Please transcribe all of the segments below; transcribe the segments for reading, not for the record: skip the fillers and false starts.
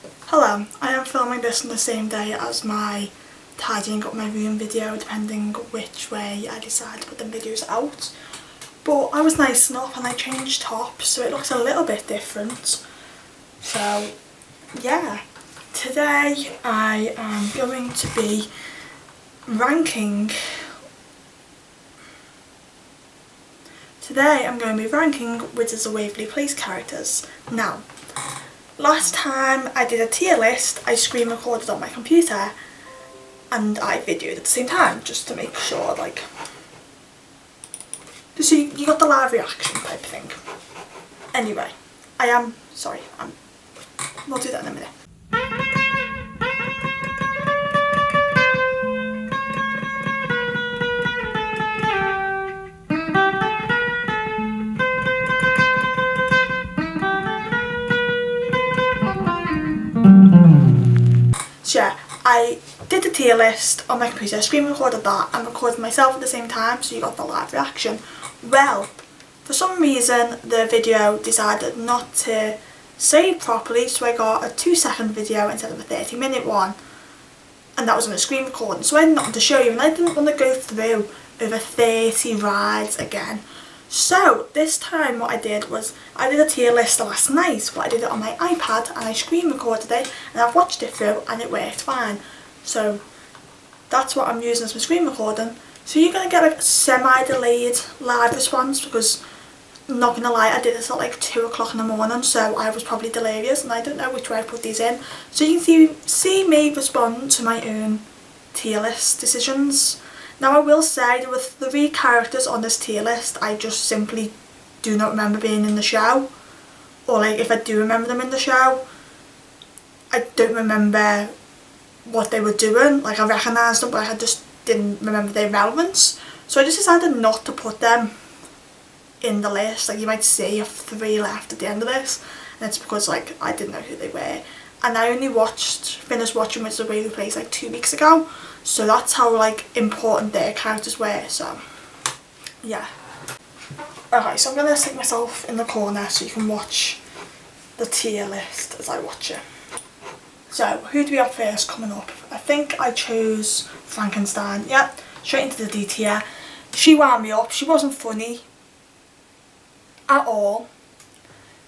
Hello, I am filming this on the same day as my tidying up my room video, depending which way I decide to put the videos out. But I was nice enough and I changed tops so it looks a little bit different. So yeah, today I am going to be ranking Wizards of Waverly Place characters. Now, last time I did a tier list, I screen recorded on my computer and I videoed at the same time just to make sure, like, so you got the live reaction type thing. Anyway, we'll do that in a minute. So yeah, I did the tier list on my computer, screen recorded that and recorded myself at the same time so you got the live reaction. Well, for some reason the video decided not to save properly, so I got a 2-second video instead of a 30-minute one, and that was on a screen recording, so I had nothing to show you and I didn't want to go through over 30 rides again. So this time what I did was, I did a tier list last night, but I did it on my iPad and I screen recorded it and I've watched it through and it worked fine. So that's what I'm using as my screen recording. So you're going to get like a semi-delayed live response because, I'm not going to lie, I did this at like 2 o'clock in the morning, so I was probably delirious and I don't know which way I put these in. So you can see me respond to my own tier list decisions. Now I will say there were 3 characters on this tier list I just simply do not remember being in the show, or like if I do remember them in the show, I don't remember what they were doing. Like I recognised them but I just didn't remember their relevance, so I just decided not to put them in the list. Like you might see 3 left at the end of this and it's because like I didn't know who they were, and I only finished watching Wizards of Waverly Place like 2 weeks ago, so that's how like important their characters were. So yeah. Okay, so I'm gonna stick myself in the corner so you can watch the tier list as I watch it. So who do we have first coming up? I think I chose Frankenstein. Yeah, straight into the D tier. She wound me up. She wasn't funny at all.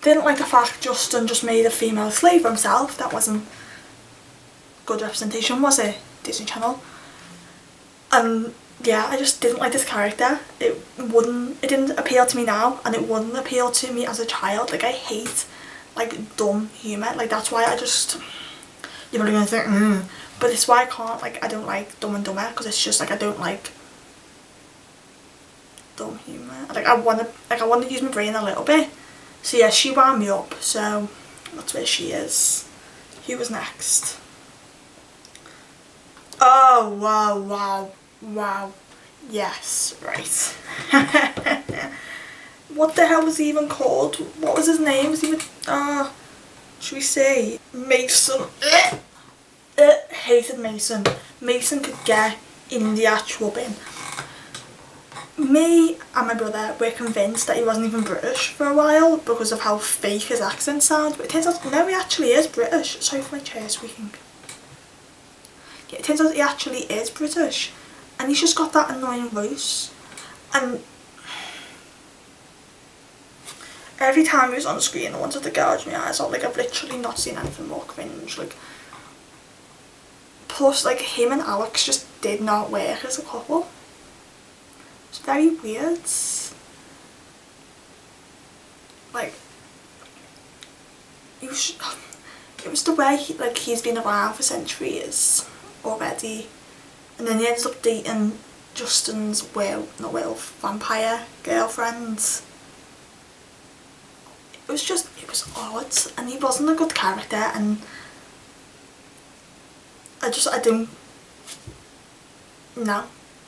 Didn't like the fact Justin just made a female slave of himself. That wasn't good representation, was it, Disney Channel? And yeah, I just didn't like this character. It didn't appeal to me now, and it wouldn't appeal to me as a child. Like I hate like dumb humour. Like that's why I just, you're probably gonna think, but it's why I can't, like I don't like Dumb and Dumber, because it's just like I don't like dumb humour. Like I want to use my brain a little bit. So yeah, she wound me up, so that's where she is. Who was next? Oh wow, yes, right. What the hell was he even called? What was his name? Was he even, should we say Mason? Hated Mason. Mason could get in the actual bin. Me and my brother were convinced that he wasn't even British for a while because of how fake his accent sounds, but it turns out no, he actually is British. Sorry for my chair squeaking. Yeah, it turns out he actually is British and he's just got that annoying voice, and every time he was on screen I wanted to gouge my eyes out. Like I've literally not seen anything more cringe. Like, plus like him and Alex just did not work as a couple. It's very weird. Like, it was the way he's been around for centuries already, and then he ends up dating Justin's vampire girlfriend. It was odd, and he wasn't a good character, and I don't know.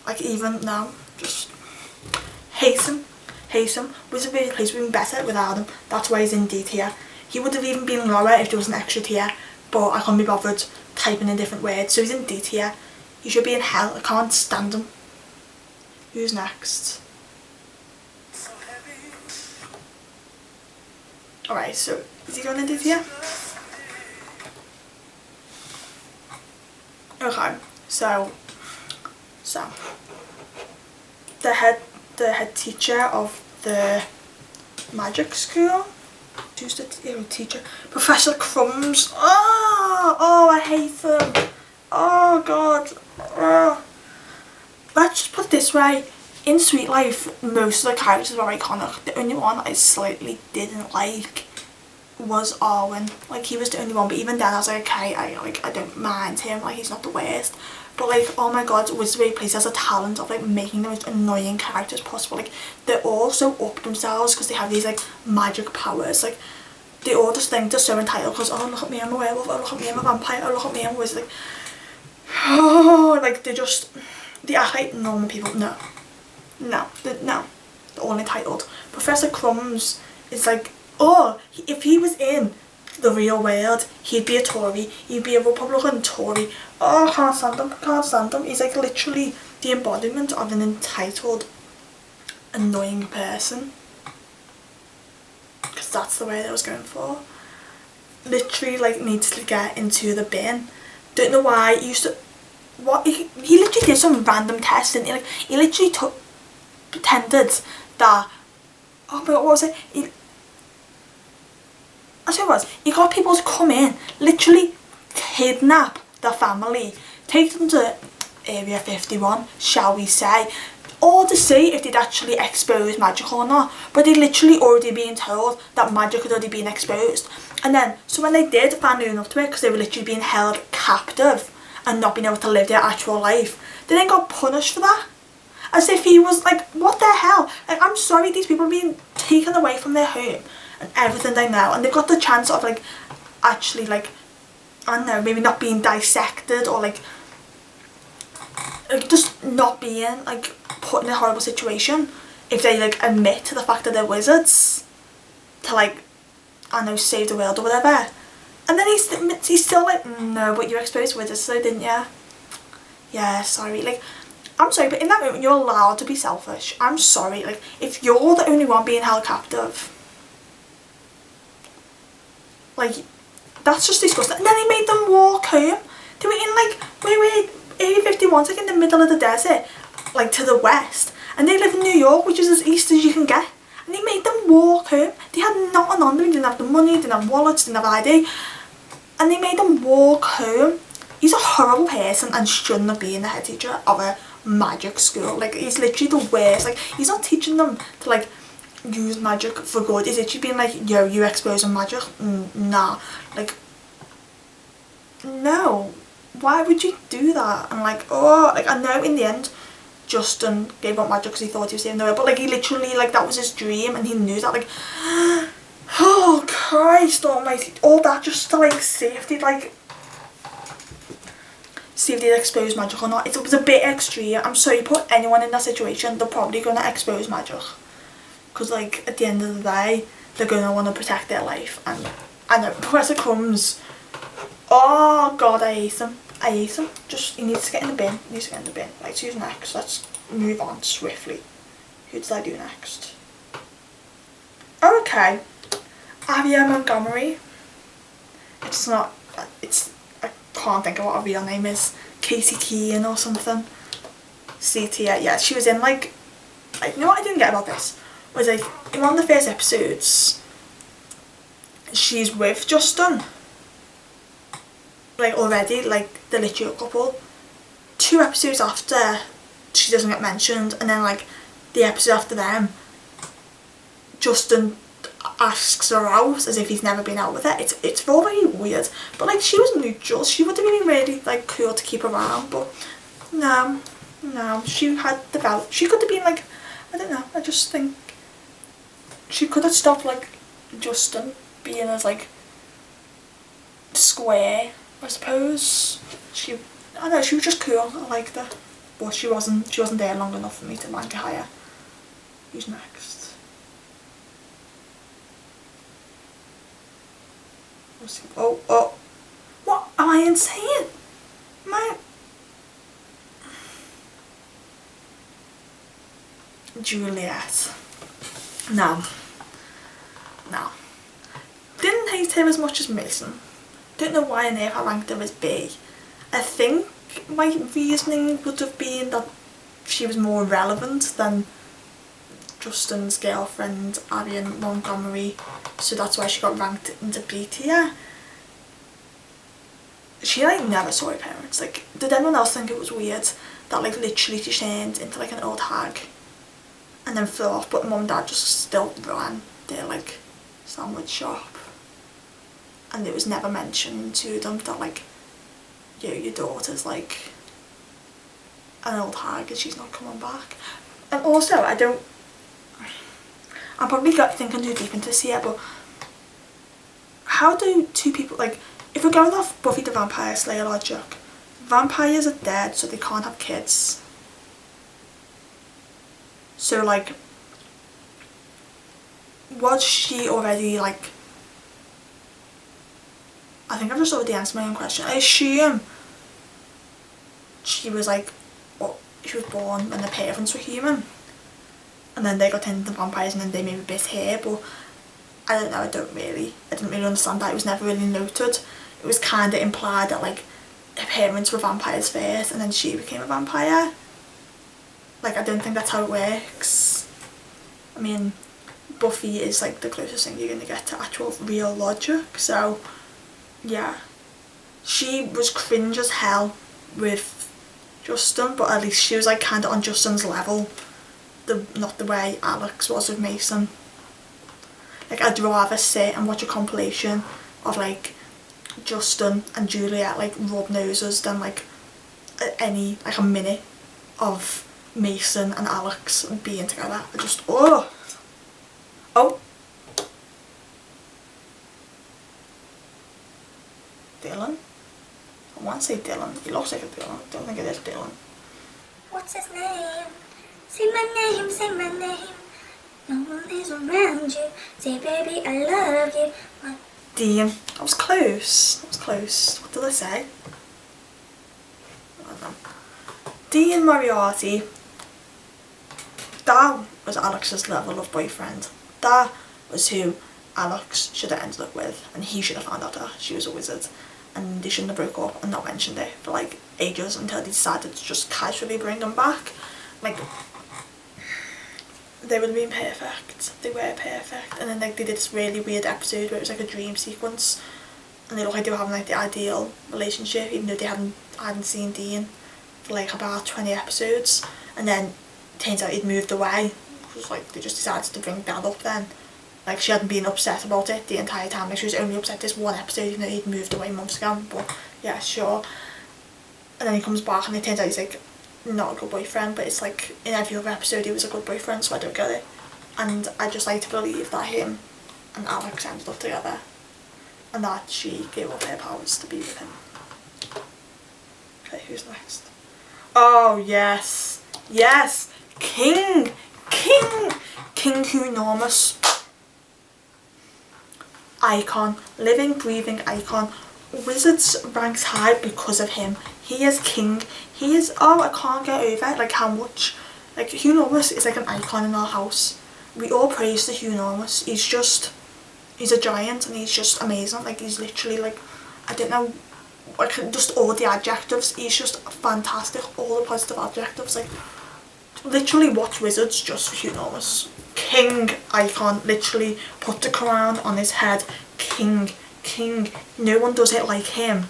Like even now, just hate him. Wizards of Waverly Place would have been better without him. That's why he's in D tier. He would have even been lower if there was an extra tier, but I can't be bothered typing in different words, so he's in D tier. He should be in hell. I can't stand him. Who's next? Alright, so is he going in D tier? Okay, so the head teacher of the magic school, who's the teacher? Professor Crumbs. Oh, I hate them. Oh God. Let's just put it this way. In Sweet Life, most of the characters were iconic. The only one I slightly didn't like was Arwen. Like, he was the only one, but even then I was like, okay, I don't mind him, like, he's not the worst. But like, oh my God, Wizards of Waverly Place has a talent of like making the most annoying characters possible. Like, they're all so up themselves because they have these like magic powers. Like, they all just think they're so entitled because, oh, look at me, I'm a werewolf, oh, look at me, I'm a vampire, oh, look at me, I'm a wizard. Like, oh, like, they act like normal people. No, they're all entitled. Professor Crumbs is like, oh, if he was in the real world, he'd be a Tory, he'd be a Republican Tory. Oh, can't stand him. He's like literally the embodiment of an entitled, annoying person. Because that's the word I was going for. Literally, like, needs to get into the bin. Don't know why. He used to, what, he literally did some random test, didn't he? Like, he literally pretended that, oh my God, what was it? That's what it was. He got people to come in, literally kidnap the family, take them to Area 51, shall we say, or to see if they'd actually expose magic or not. But they'd literally already been told that magic had already been exposed. And then, so when they did finally own up to it, because they were literally being held captive and not being able to live their actual life, they then got punished for that. As if he was like, what the hell? Like, I'm sorry, these people are being taken away from their home and everything they know, and they've got the chance of like actually, like, I don't know, maybe not being dissected or like just not being like put in a horrible situation if they like admit to the fact that they're wizards to, like, I don't know, save the world or whatever. And then he's still like, no, but you exposed wizards, so didn't you? Yeah, sorry. Like, I'm sorry, but in that moment you're allowed to be selfish. I'm sorry, like, if you're the only one being held captive, like, that's just disgusting. And then he made them walk home. They were in like, wait, Area 51's like in the middle of the desert, like to the west, and they live in New York, which is as east as you can get. And he made them walk home. They had nothing on them, didn't have the money, didn't have wallets, didn't have ID, and they made them walk home. He's a horrible person and shouldn't have been the head teacher of a magic school. Like, he's literally the worst. Like, he's not teaching them to like use magic for good. He's literally being like, yo, you exposing magic? Nah. Like, no. Why would you do that? And like, oh, like, I know in the end Justin gave up magic because he thought he was saving the world, but like, he literally, like, that was his dream and he knew that. Like, oh Christ almighty, all that just to like see if they'd expose magic or not. It was a bit extreme. I'm sorry, you put anyone in that situation, they're probably going to expose magic, because like at the end of the day they're going to want to protect their life. And I know Professor Crumbs, oh God, I hate him. Just, he needs to get in the bin. Right, so who's next? Let's move on swiftly. Who did I do next? Oh, okay. Avian Montgomery. I can't think of what her real name is. Casey Keane or something. CT, yeah, she was in like, you know what I didn't get about this? Was like, in one of the first episodes, she's with Justin. Like, already, like, they're literally a couple. 2 episodes after, she doesn't get mentioned, and then like the episode after them, Justin asks her out as if he's never been out with her. It's all very weird, but like, she was neutral. She would have been really like cool to keep around, but no, she had developed. She could have been like, I don't know, I just think she could have stopped like Justin being as like square, I suppose. I don't know, she was just cool. I liked her, but she wasn't there long enough for me to rank her higher. Who's next? Oh, what am I insane? Juliet. No. Didn't hate her as much as Mason. Don't know why on earth I ranked her as B. I think think my reasoning would have been that she was more relevant than Justin's girlfriend, Avian Montgomery, so that's why she got ranked into B tier. She like never saw her parents. Like, did anyone else think it was weird that like literally she turned into like an old hag and then flew off, but mum and dad just still ran their like sandwich shop, and it was never mentioned to them that like, your daughter's like an old hag and she's not coming back. And also, I'm probably thinking too deep into this here, but how do two people, like, if we're going off Buffy the Vampire Slayer logic, vampires are dead so they can't have kids. So like, was she already like, I think I've just already answered my own question. I assume she was like, well, she was born when the parents were human and then they got into vampires and then they maybe bit her, but I don't know, I didn't really understand that. It was never really noted. It was kind of implied that like her parents were vampires first and then she became a vampire. Like, I don't think that's how it works. I mean, Buffy is like the closest thing you're going to get to actual real logic, so yeah. She was cringe as hell with Justin, but at least she was like kind of on Justin's level, not the way Alex was with Mason. Like, I'd rather sit and watch a compilation of like Justin and Juliet like rub noses than like a minute of Mason and Alex being together. I just, oh Dylan. I want to say Dylan. He looks like a Dylan. I don't think it is Dylan. What's his name? Say my name, say my name. No one is around you. Say baby, I love you. What? Dean. That was close. That was close. What did I say? I don't know. Dean Moriarty. That was Alex's level of boyfriend. That was who Alex should have ended up with, and he should have found out that she was a wizard, and they shouldn't have broke up and not mentioned it for like ages until they decided to just casually bring them back. Like, they would have been perfect. They were perfect. And then like they did this really weird episode where it was like a dream sequence and they looked like they were having like the ideal relationship, even though they hadn't seen Dean for like about 20 episodes, and then turns out he'd moved away. It was like they just decided to bring that up then. Like, she hadn't been upset about it the entire time. Like, she was only upset this one episode, even though he'd moved away months ago. But yeah, sure. And then he comes back and it turns out he's like not a good boyfriend, but it's like in every other episode he was a good boyfriend, so I don't get it. And I just like to believe that him and Alex ended up together and that she gave up her powers to be with him. Okay, who's next? Oh yes, yes, King Enormous. Icon, living, breathing icon. Wizards ranks high because of him. He is king. He is, oh, I can't get over like how much, like, Hugh Enormous is like an icon in our house. We all praise the Hugh Enormous. He's a giant and he's just amazing. Like, he's literally like, I don't know, like just all the adjectives. He's just fantastic. All the positive adjectives. Like, literally watch Wizards just for Hugh Enormous. King icon, literally put the crown on his head. King, no one does it like him.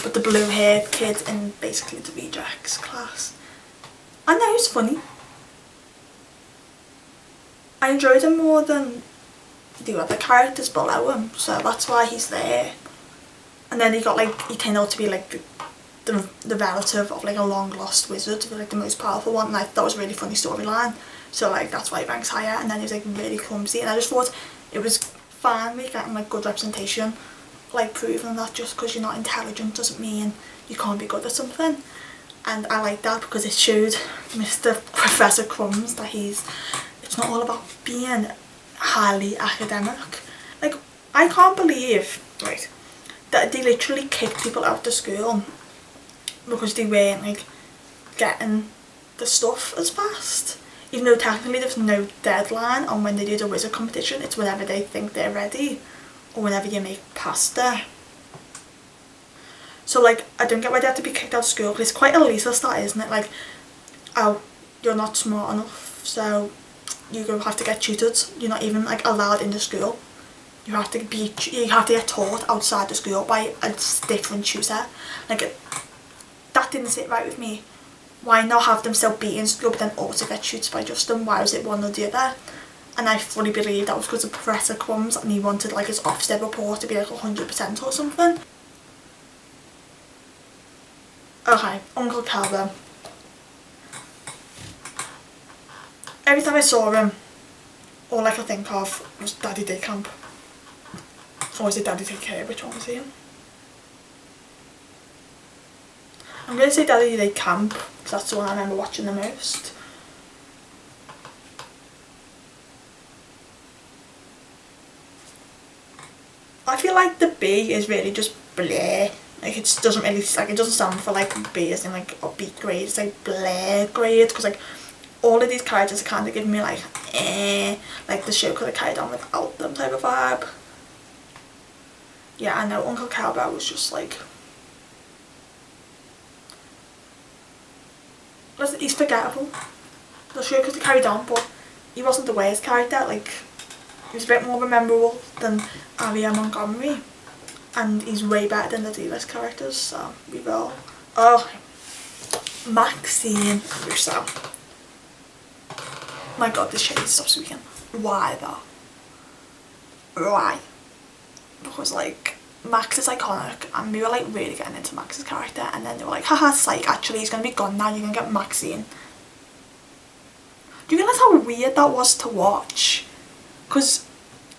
But the blue haired kid in basically the rejects class, I know he's funny. I enjoyed him more than the other characters below him, so that's why he's there. And then he turned out to be like the relative of like a long lost wizard, like the most powerful one, and I thought that was a really funny storyline, so like that's why he ranks higher. And then he was like really clumsy, and I just thought it was finally getting like good representation, like proving that just because you're not intelligent doesn't mean you can't be good at something. And I like that because it showed Mr. Professor Crumbs that it's not all about being highly academic. Like, I can't believe, right, that they literally kicked people out of school because they weren't like getting the stuff as fast. even though technically there's no deadline on when they do the wizard competition, it's whenever they think they're ready, or whenever you make pasta. So like, I don't get why they have to be kicked out of school, because it's quite elitist, that, isn't it? Like, oh, you're not smart enough, so you're going to have to get tutored. You're not even like allowed into school. You have to get taught outside the school by a different tutor. Like, that didn't sit right with me. Why not have them still be in school but then also get tutored by Justin? Why was it one or the other? And I fully believe that was because of Professor Crumbs, and he wanted like his Ofsted report to be like 100% or something. Okay, Uncle Calvin. Every time I saw him, all I could think of was Daddy Day Camp. Or was it Daddy Take Care? Which one was he in? I'm going to say Daddy Day Camp, because that's the one I remember watching the most. I feel like the B is really just bleh. Like, it doesn't really, like, it doesn't stand for like B as in like upbeat grade. It's like bleh grade, because like all of these characters are kind of giving me like like the show could have carried on without them type of vibe. Yeah, I know Uncle Cowbell was just like, he's forgettable. The show could have carried on, but he wasn't the worst character. Like, he was a bit more memorable than Avian Montgomery, and he's way better than the D-list characters, so we will. Oh, Maxine Russo. My god, this shit needs to stop speaking. Why though? Why? Because like, Max is iconic, and we were like really getting into Max's character, and then they were like, haha, psych, actually he's gonna be gone now, you're gonna get Maxine. Do you realise how weird that was to watch? Because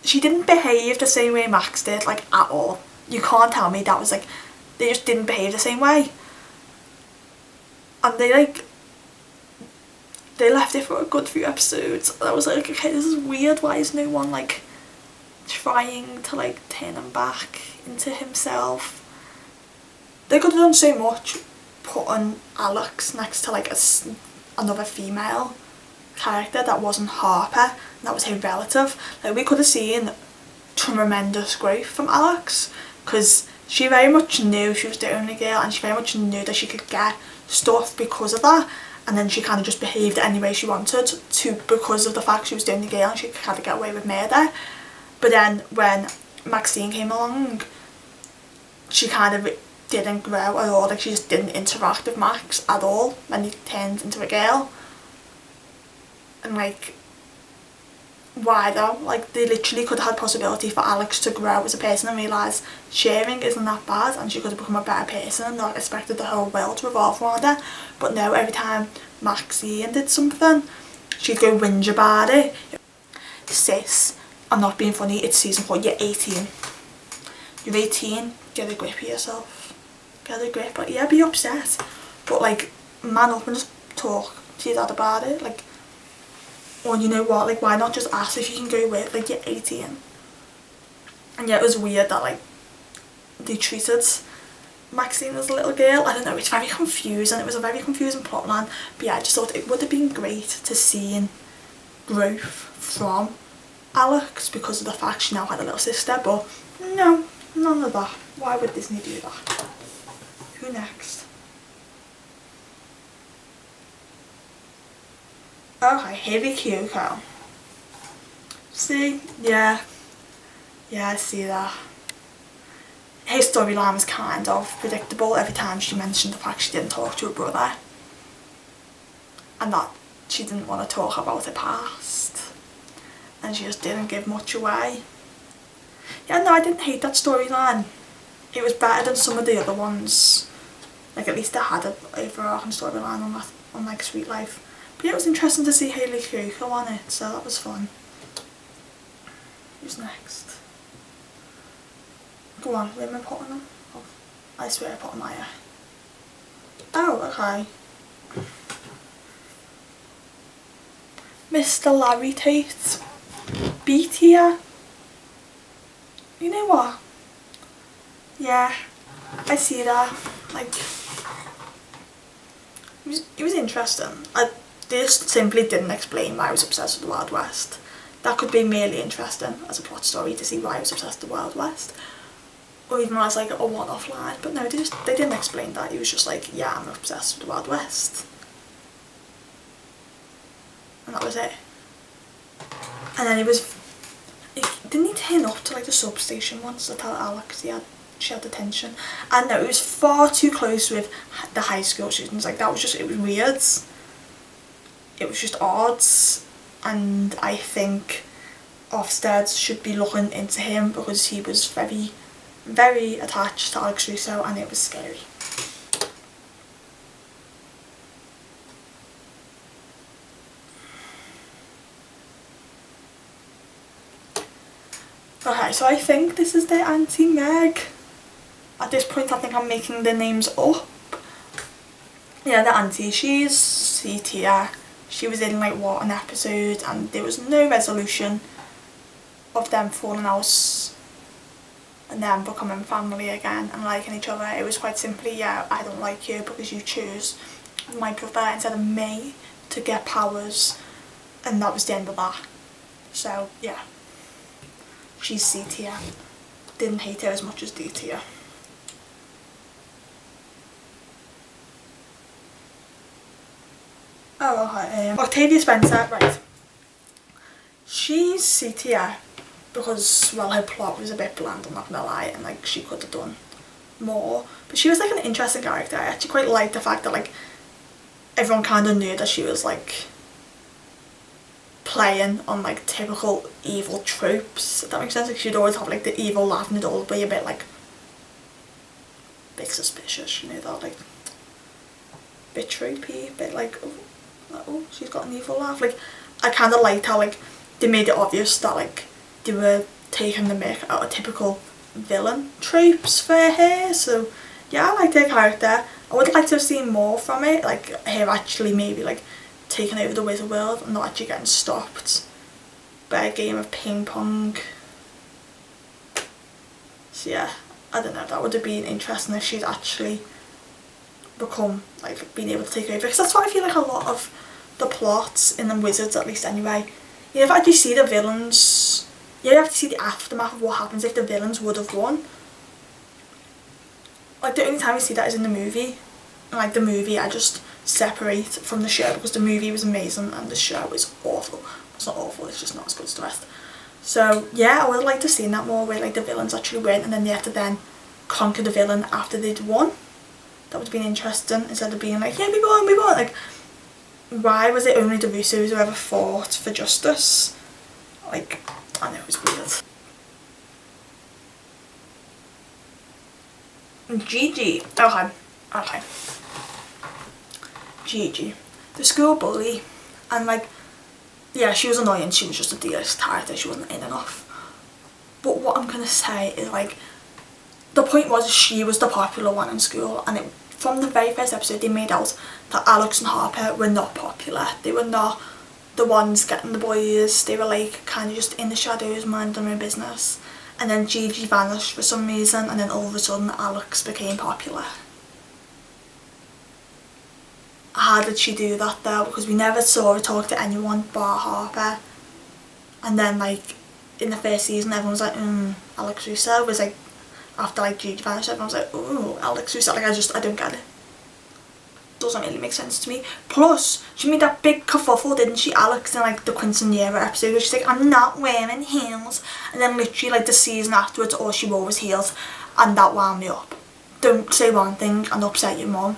she didn't behave the same way Max did, like, at all. You can't tell me that was like, they just didn't behave the same way. And they like, they left it for a good few episodes, and I was like, okay, this is weird, why is no one like trying to like turn him back into himself? They could have done so much putting Alex next to like another female character that wasn't Harper, and that was her relative. Like, we could have seen tremendous growth from Alex, because she very much knew she was the only girl, and she very much knew that she could get stuff because of that, and then she kind of just behaved any way she wanted to because of the fact she was the only girl and she could kind of get away with murder. But then when Maxine came along, she kind of didn't grow at all. Like, she just didn't interact with Max at all when he turned into a girl. And like, why though? Like, they literally could have had possibility for Alex to grow as a person and realise sharing isn't that bad, and she could have become a better person and not expected the whole world to revolve around her. But no, every time Maxine did something, she'd go whinge about it. Sis, I'm not being funny, it's season 4, you're 18. You're 18, get a grip of yourself. Get a grip, but yeah, be upset. But like, man up and just talk to your dad about it. Like, or you know what, like, why not just ask if you can go with, like, you're 18. And yeah, it was weird that like, they treated Maxine as a little girl. I don't know, it's very confusing. It was a very confusing plotline. But yeah, I just thought it would have been great to see growth from Alex because of the fact she now had a little sister, but no, none of that. Why would Disney do that? Who next? Okay, Hayley Kiyoko. See? Yeah, I see that. Her storyline was kind of predictable every time she mentioned the fact she didn't talk to her brother, and that she didn't want to talk about her past, and she just didn't give much away. Yeah, no, I didn't hate that storyline. It was better than some of the other ones. Like, at least I had an overarching storyline on like Sweet Life. But yeah, it was interesting to see Hayley Kiyoko on it, so that was fun. Who's next? Go on, where am I putting them? Oh, I swear I put them higher. Oh, okay. Mr. Larry Tate. B tier. You know what? Yeah, I see that. Like, it was interesting. I They just simply didn't explain why I was obsessed with the Wild West. That could be merely interesting as a plot story to see why I was obsessed with the Wild West. Or even as like a one-off line. But no, they didn't explain that. He was just like, yeah, I'm obsessed with the Wild West. And that was it. And then didn't he turn up to like the substation once to tell Alex she had detention? And no, it was far too close with the high school students. Like, that was just, it was weird. It was just odd. And I think Ofsted should be looking into him because he was very, very attached to Alex Russo, and it was scary. Okay, so I think this is their Auntie Meg. At this point I think I'm making the names up. Yeah, the auntie, she's C tier. She was in like what, an episode, and there was no resolution of them falling out and them becoming family again and liking each other. It was quite simply, yeah, I don't like you because you chose my brother instead of me to get powers, and that was the end of that. So yeah, she's C tier. Didn't hate her as much as D tier. Oh, okay. Octavia Spencer, right. She's C tier because, well, her plot was a bit bland, I'm not gonna lie, and like she could have done more. But she was like an interesting character. I actually quite liked the fact that like everyone kind of knew that she was like playing on like typical evil tropes, if that makes sense. Like, she'd always have like the evil laugh and it'd always be a bit like bit suspicious, you know, that like bit tropey, bit like oh, she's got an evil laugh. Like, I kind of liked how like they made it obvious that like they were taking the mick out of typical villain tropes for her. So yeah, I liked her character. I would like to have seen more from it, like her actually maybe like taking over the wizard world and not actually getting stopped by a game of ping pong. So yeah, I don't know, that would have been interesting if she'd actually become like being able to take over, because that's what I feel like a lot of the plots in the Wizards, at least anyway, you never actually see the villains. You have to see the aftermath of what happens if the villains would have won. Like, the only time you see that is in the movie, and like the movie I just separate from the show because the movie was amazing and the show is awful. It's not awful, it's just not as good as the rest. So yeah, I would have liked to see that more, where like the villains actually win and then they have to then conquer the villain after they'd won. That would have been interesting, instead of being like, yeah, we won. Like, why was it only the Russos who ever fought for justice? Like, I know, it was weird. Gigi. Okay. Gigi. The school bully. And like, yeah, she was annoying. She was just a D-list character. She wasn't in enough. But what I'm gonna say is like, the point was she was the popular one in school, and from the very first episode they made out that Alex and Harper were not popular. They were not the ones getting the boys. They were like kind of just in the shadows, minding their own business. And then Gigi vanished for some reason, and then all of a sudden Alex became popular. How did she do that though? Because we never saw her talk to anyone but Harper. And then like in the first season everyone was like, Alex Russo was like, after like Gigi vanished, everyone was like, oh, Alex Russo. Like, I don't get it. Doesn't really make sense to me. Plus, she made that big kerfuffle, didn't she, Alex, in like the quinceañera episode, where she's like, I'm not wearing heels. And then literally like the season afterwards, all she wore was heels, and that wound me up. Don't say one thing and upset your mum,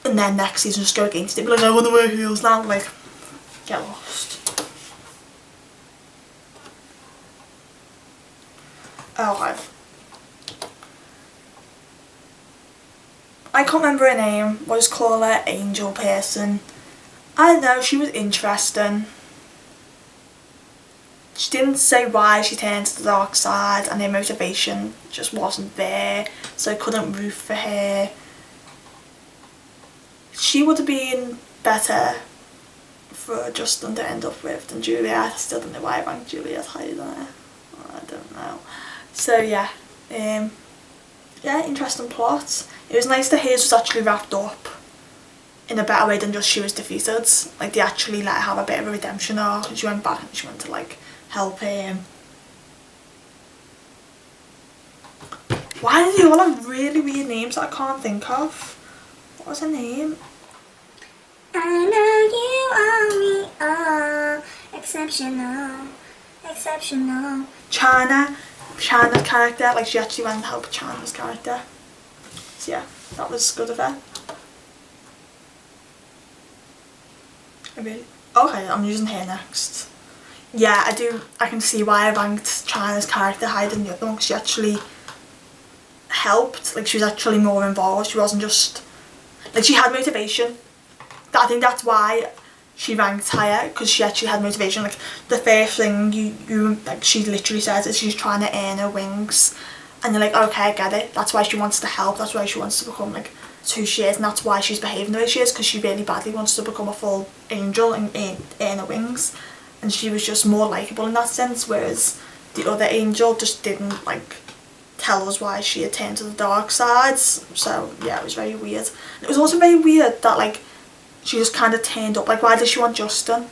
and then next season just go against it, be like, I want to wear heels now. Like, get lost. Okay. I can't remember her name. We'll just call her Angel Person. I don't know, she was interesting. She didn't say why she turned to the dark side, and her motivation just wasn't there, so I couldn't root for her. She would have been better for Justin to end up with than Juliet. I still don't know why I ranked Juliet higher than her. I don't know. So yeah, yeah, interesting plot. It was nice that hers was actually wrapped up. in a better way than just she was defeated. Like they actually let her have a bit of a redemption arc, and she went back and she went to like help him. Why do they all have really weird names that I can't think of? What was her name? I know you are exceptional, exceptional. Chana's character, like she actually went to help Chana's character. So yeah, that was good of her. Okay, I'm using her next. Yeah, I can see why I ranked Chana's character higher than the other one, because she actually helped. Like she was actually more involved. She wasn't just like, she had motivation. I think that's why she ranked higher, because she actually had motivation. Like the first thing you like she literally says is she's trying to earn her wings, and you're like, okay, I get it. That's why she wants to help. That's why she wants to become like who she is, and that's why she's behaving the way she is, because she really badly wants to become a full angel and earn her wings. And she was just more likeable in that sense, whereas the other angel just didn't like tell us why she had turned to the dark side. So yeah, it was very weird. It was also very weird that like she just kind of turned up. Like, why does she want Justin?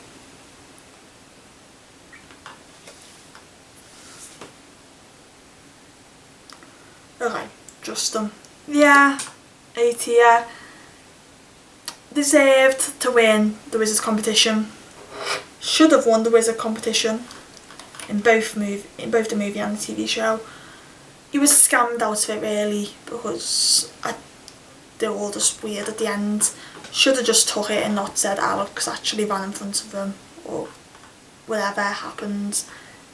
Okay, Justin. Yeah, A tier. Deserved to win the Wizards competition. Should have won the Wizard competition in both the movie and the TV show. He was scammed out of it really, because they were all just weird at the end. Should have just took it and not said Alex actually ran in front of him, or whatever happened.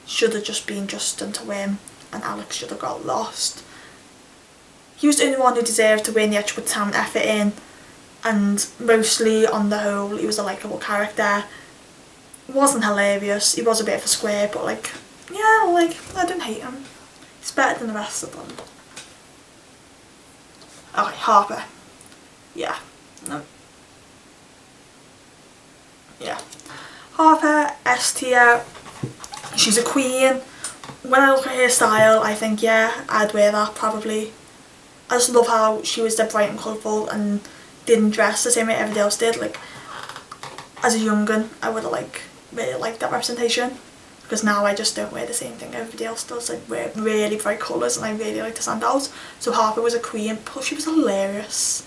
Should have just been Justin to win, and Alex should have got lost. He was the only one who deserved to win. He actually put time and effort in, and mostly on the whole he was a likeable character. Wasn't hilarious, he was a bit of a square, but like, yeah, like, I don't hate him. He's better than the rest of them. Okay, Harper. Yeah. No. Yeah. Harper, S tier. She's a queen. When I look at her style, I think, yeah, I'd wear that probably. I just love how she was the bright and colourful and didn't dress the same way everybody else did. Like, as a young'un, I would have like really liked that representation, because now I just don't wear the same thing everybody else does. I wear really bright colours and I really like to stand out. So Harper was a queen, plus she was hilarious.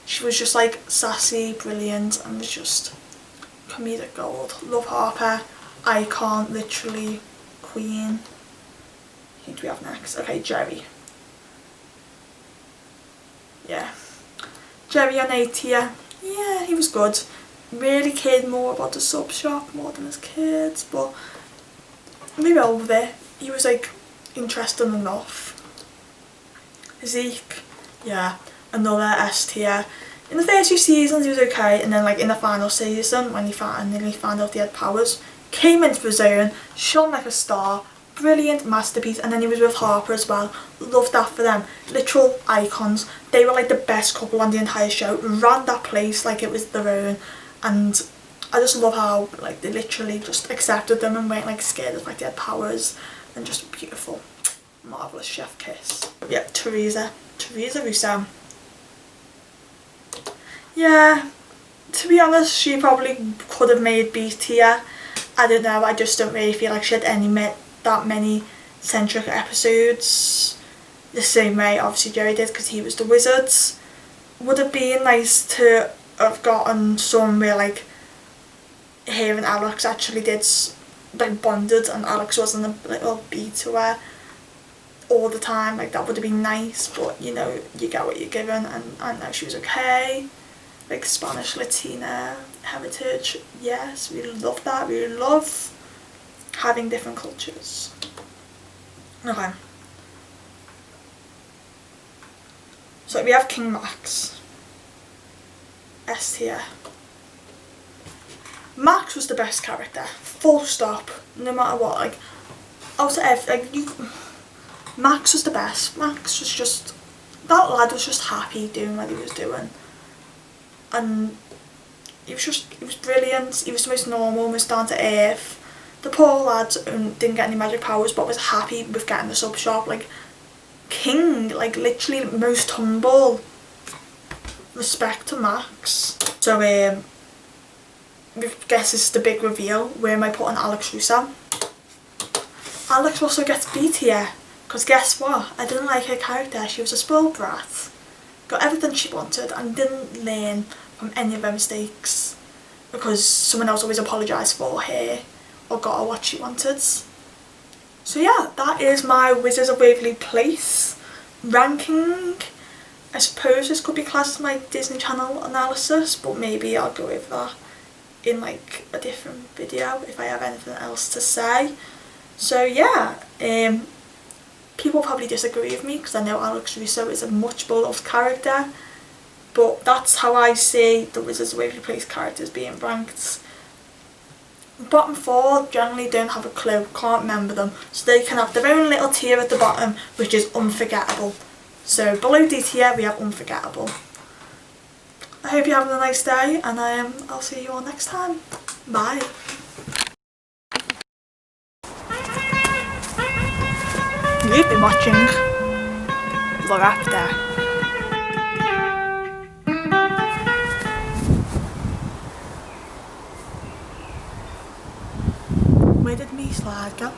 She was just like sassy, brilliant, and was just comedic gold. Love Harper. Icon, literally queen. Who do we have next? Okay, Jerry. Yeah. Jerry on A tier. Yeah, he was good. Really cared more about the sub shop more than his kids, but maybe over there. He was like interesting enough. Zeke, yeah, another S tier. In the first few seasons he was okay, and then like in the final season when he finally found out he had powers, came into the zone, shone like a star, brilliant masterpiece. And then he was with Harper as well. Loved that for them. Literal icons. They were like the best couple on the entire show. Ran that place like it was their own. And I just love how like they literally just accepted them and weren't like scared of like they had powers, and just beautiful, marvellous chef kiss. Yeah, Teresa Russo. Yeah, to be honest, she probably could have made B tier. I don't know, I just don't really feel like she had that many centric episodes the same way obviously Jerry did, because he was the Wizards. Would have been nice to have gotten some where like her and Alex actually did like bonded, and Alex wasn't a little B to her all the time. Like that would have been nice, but you know, you get what you're given, and I know she was okay. Like Spanish Latina heritage, yes, we love that. We love having different cultures. Okay, so we have King Max. S tier. Max was the best character, full stop, no matter what. Like, out of Max was the best. Max was just, that lad was just happy doing what he was doing, and he was brilliant. He was the most normal, most down to earth. The poor lad didn't get any magic powers, but was happy with getting the sub shop. Like, king, like literally most humble. Respect to Max. So I guess this is the big reveal. Where am I putting Alex Russo? Alex also gets B tier, because guess what? I didn't like her character. She was a spoiled brat. Got everything she wanted and didn't learn from any of her mistakes, because someone else always apologised for her or got her what she wanted. So yeah, that is my Wizards of Waverly Place ranking. I suppose this could be classed as my Disney Channel analysis, but maybe I'll go over that in like a different video if I have anything else to say. So yeah, people probably disagree with me because I know Alex Russo is a much beloved character, but that's how I see the Wizards of Waverly Place characters being ranked. Bottom 4 generally don't have a clue, can't remember them, so they can have their own little tier at the bottom, which is unforgettable. So below D tier we have unforgettable. I hope you're having a nice day, and I'll see you all next time. Bye. You've been watching Vlog After. Where did me slide go?